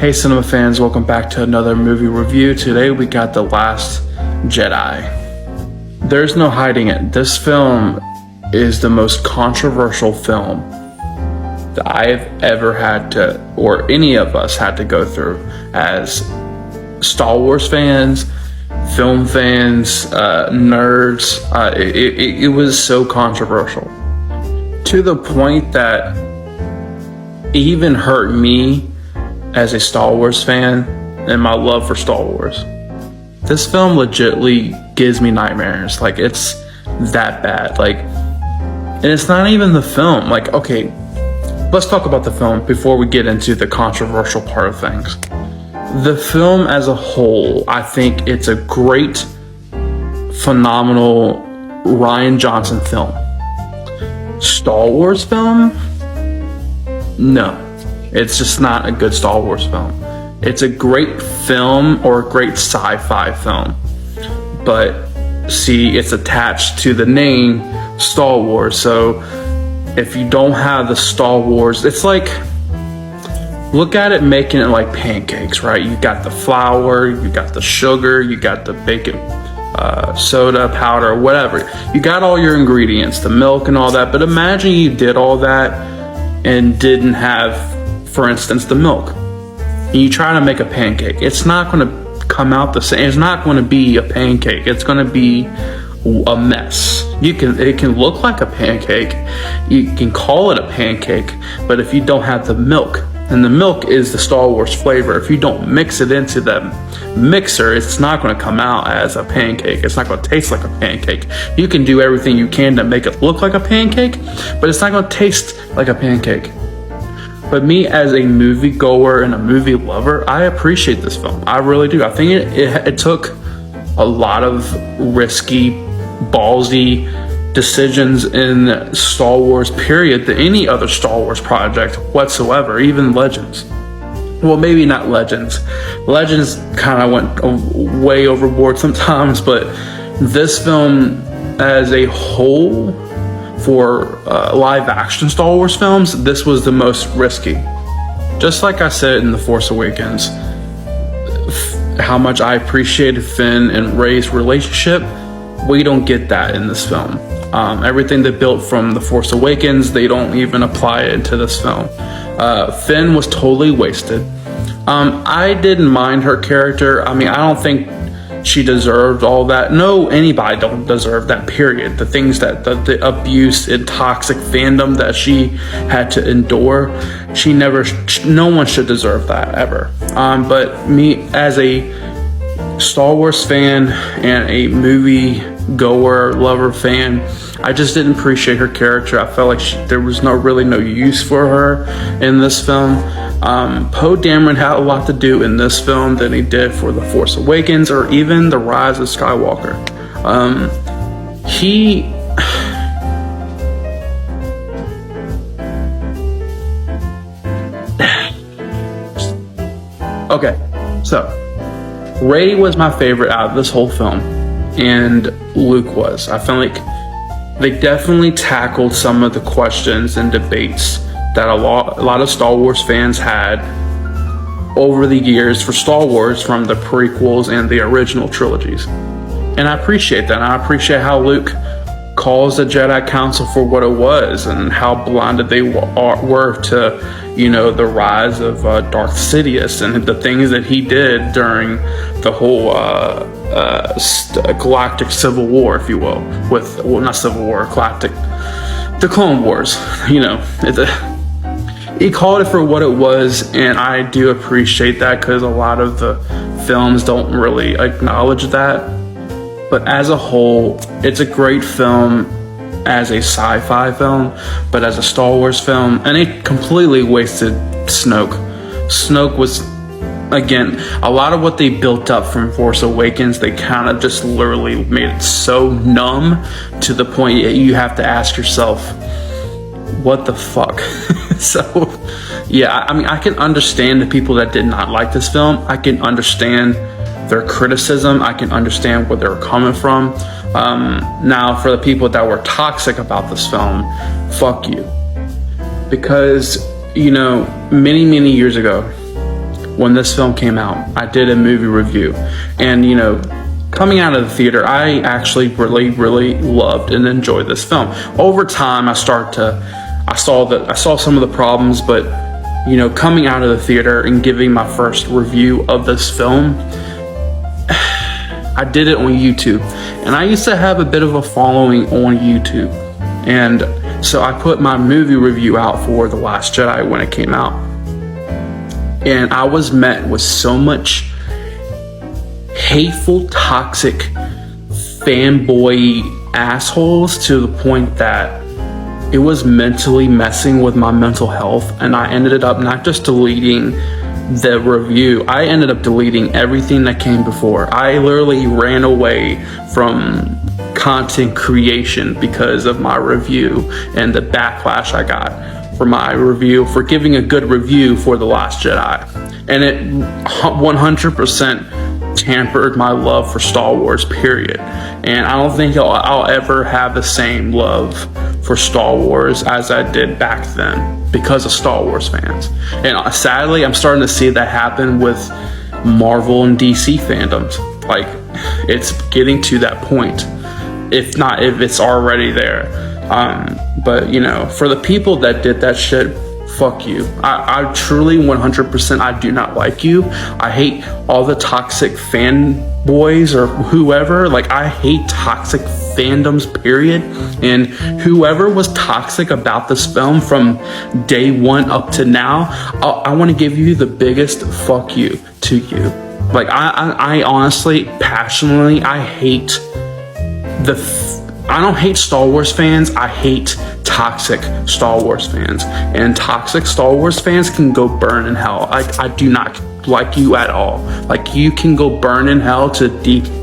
Hey cinema fans, welcome back to another movie review. Today we got The Last Jedi. There's no hiding it. This film is the most controversial film that I've ever had to, or any of us had to go through as Star Wars fans, film fans, nerds. It was so controversial to the point that it even hurt me as a Star Wars fan and my love for Star Wars. This film legitly gives me nightmares. Like, it's that bad. Like, and it's not even the film. Like, okay, let's talk about the film before we get into the controversial part of things. The film as a whole, I think it's a great, phenomenal Rian Johnson film. Star Wars film? No. It's just not a good Star Wars film. It's a great film or a great sci-fi film. But see, it's attached to the name Star Wars. So if you don't have the Star Wars, it's like, look at it making it like pancakes, right? You got the flour, you got the sugar, you got the baking soda, powder, whatever. You got all your ingredients, the milk and all that. But imagine you did all that and didn't have, for instance, the milk, and you try to make a pancake. It's not going to come out the same. It's not going to be a pancake. It's going to be a mess. It can look like a pancake. You can call it a pancake, but if you don't have the milk, and the milk is the Star Wars flavor, if you don't mix it into the mixer, it's not going to come out as a pancake. It's not going to taste like a pancake. You can do everything you can to make it look like a pancake, but it's not going to taste like a pancake. But me as a movie goer and a movie lover, I appreciate this film. I really do. I think it took a lot of risky, ballsy decisions in Star Wars period than any other Star Wars project whatsoever, even Legends. Well, maybe not Legends. Legends kind of went way overboard sometimes, but this film as a whole, for live action Star Wars films, this was the most risky. Just like I said in The Force Awakens, how much I appreciated Finn and Rey's relationship, we don't get that in this film. Everything they built from The Force Awakens, they don't even apply it into this film. Finn was totally wasted. I didn't mind her character. I mean, I don't think she deserved all that. No, anybody don't deserve that, period. The things that the abuse and toxic fandom that she had to endure, no one should deserve that ever. But me as a Star Wars fan and a movie goer, lover fan, I just didn't appreciate her character. I felt like there was really no use for her in this film. Poe Dameron had a lot to do in this film than he did for The Force Awakens or even The Rise of Skywalker. Okay, so Rey was my favorite out of this whole film, and Luke was. I feel like they definitely tackled some of the questions and debates that a lot of Star Wars fans had over the years for Star Wars from the prequels and the original trilogies. And I appreciate that. And I appreciate how Luke calls the Jedi Council for what it was and how blinded they were to, the rise of Darth Sidious and the things that he did during the whole galactic civil war, if you will, not civil war, galactic, the Clone Wars. He called it for what it was, and I do appreciate that because a lot of the films don't really acknowledge that. But as a whole, it's a great film as a sci-fi film, but as a Star Wars film, and they completely wasted Snoke. Snoke was, again, a lot of what they built up from Force Awakens, they kind of just literally made it so numb to the point you have to ask yourself, what the fuck? So, yeah, I mean, I can understand the people that did not like this film. I can understand their criticism. I can understand where they're coming from. Now, for the people that were toxic about this film, fuck you. Because, many, many years ago, when this film came out, I did a movie review, and you know, coming out of the theater, I actually really loved and enjoyed this film. Over time, I saw some of the problems, but you know, coming out of the theater and giving my first review of this film, I did it on YouTube, and I used to have a bit of a following on YouTube, and so I put my movie review out for The Last Jedi when it came out, and I was met with so much hateful, toxic fanboy assholes to the point that it was mentally messing with my mental health, and I ended up not just deleting the review, I ended up deleting everything that came before. I literally ran away from content creation because of my review and the backlash I got for my review, for giving a good review for The Last Jedi. And it 100% tampered my love for Star Wars, period. And I don't think I'll ever have the same love for Star Wars as I did back then because of Star Wars fans. And sadly, I'm starting to see that happen with Marvel and DC fandoms. Like, it's getting to that point, if it's already there. But you know, for the people that did that shit, fuck you. I truly 100%, I do not like you. I hate all the toxic fanboys or whoever. Like, I hate toxic fandoms, period. And whoever was toxic about this film from day one up to now, I want to give you the biggest fuck you to you. Like, I honestly, passionately, I don't hate Star Wars fans, I hate toxic Star Wars fans. And toxic Star Wars fans can go burn in hell. I do not like you at all. Like, you can go burn in hell to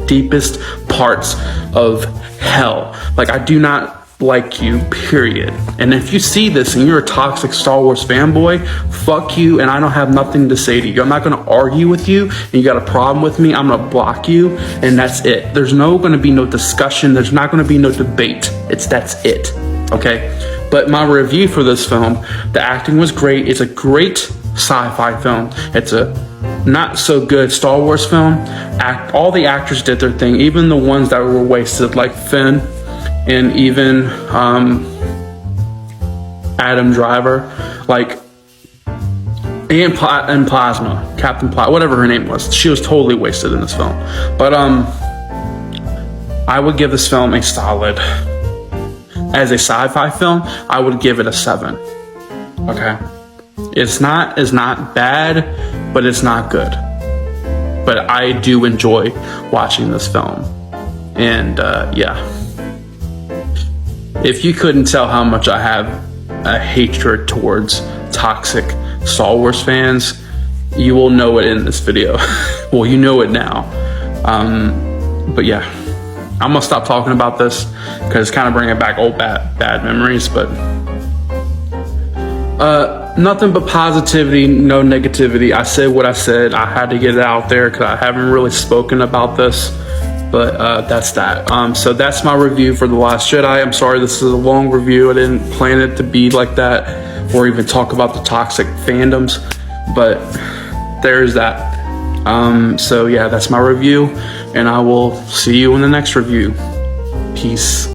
deepest parts of hell. Like, I do not like you, period. And if you see this and you're a toxic Star Wars fanboy, fuck you, and I don't have nothing to say to you. I'm not going to argue with you, and you got a problem with me, I'm going to block you, and that's it. There's going to be no discussion. There's not going to be no debate. That's it. Okay? But my review for this film, the acting was great. It's a great sci-fi film. It's a not so good Star Wars film. All the actors did their thing, even the ones that were wasted, like Finn, and even Adam Driver, like, and Plasma, Captain Plasma, whatever her name was. She was totally wasted in this film. But I would give this film a solid, as a sci-fi film, I would give it a 7. Okay, it's not bad, but it's not good. But I do enjoy watching this film, and yeah. If you couldn't tell how much I have a hatred towards toxic Star Wars fans, you will know it in this video. Well, you know it now. But yeah, I'm gonna stop talking about this because it's kind of bringing back old bad memories. But nothing but positivity, no negativity. I said what I said. I had to get it out there because I haven't really spoken about this. But that's that. So that's my review for The Last Jedi. I'm sorry this is a long review. I didn't plan it to be like that or even talk about the toxic fandoms. But there's that. So yeah, that's my review. And I will see you in the next review. Peace.